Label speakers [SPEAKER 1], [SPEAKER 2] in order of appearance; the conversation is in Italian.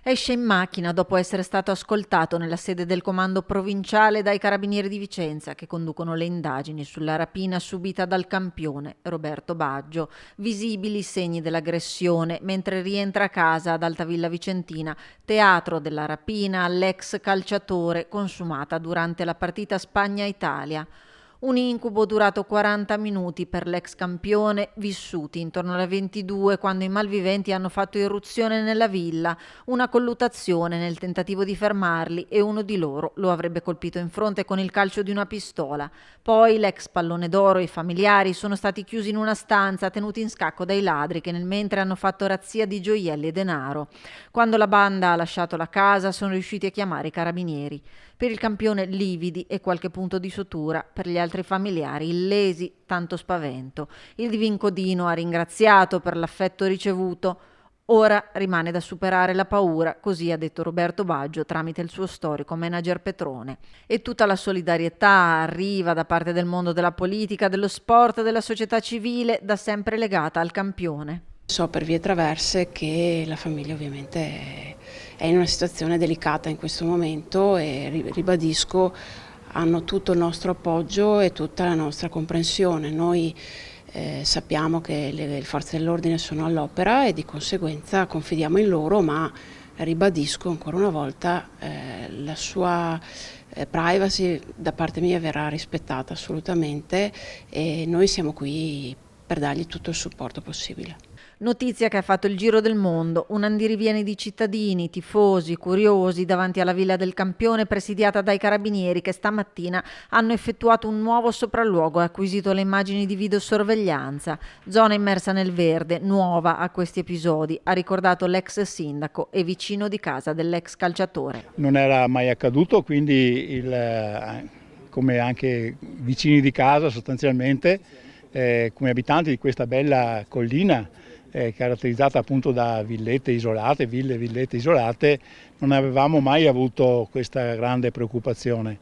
[SPEAKER 1] Esce in macchina dopo essere stato ascoltato nella sede del comando provinciale dai carabinieri di Vicenza che conducono le indagini sulla rapina subita dal campione Roberto Baggio. Visibili i segni dell'aggressione mentre rientra a casa ad Altavilla Vicentina, teatro della rapina all'ex calciatore consumata durante la partita Spagna-Italia. Un incubo durato 40 minuti per l'ex campione, vissuti intorno alle 22 quando i malviventi hanno fatto irruzione nella villa, una colluttazione nel tentativo di fermarli e uno di loro lo avrebbe colpito in fronte con il calcio di una pistola. Poi l'ex pallone d'oro e i familiari sono stati chiusi in una stanza tenuti in scacco dai ladri che nel mentre hanno fatto razzia di gioielli e denaro. Quando la banda ha lasciato la casa sono riusciti a chiamare i carabinieri. Per il campione lividi e qualche punto di sutura, per gli altri familiari illesi, tanto spavento. Il Divincodino ha ringraziato per l'affetto ricevuto. Ora rimane da superare la paura, così ha detto Roberto Baggio tramite il suo storico manager Petrone. E tutta la solidarietà arriva da parte del mondo della politica, dello sport, della società civile, da sempre legata al campione.
[SPEAKER 2] So per vie traverse che la famiglia ovviamente è in una situazione delicata in questo momento e ribadisco, hanno tutto il nostro appoggio e tutta la nostra comprensione. Noi sappiamo che le forze dell'ordine sono all'opera e di conseguenza confidiamo in loro, ma ribadisco ancora una volta la sua privacy da parte mia verrà rispettata assolutamente e noi siamo qui per dargli tutto il supporto possibile.
[SPEAKER 1] Notizia che ha fatto il giro del mondo, un andirivieni di cittadini, tifosi, curiosi davanti alla Villa del Campione presidiata dai carabinieri che stamattina hanno effettuato un nuovo sopralluogo e acquisito le immagini di videosorveglianza. Zona immersa nel verde, nuova a questi episodi, ha ricordato l'ex sindaco e vicino di casa dell'ex calciatore.
[SPEAKER 3] Non era mai accaduto, quindi come anche vicini di casa sostanzialmente, come abitanti di questa bella collina, caratterizzata appunto da villette isolate, villette isolate, non avevamo mai avuto questa grande preoccupazione.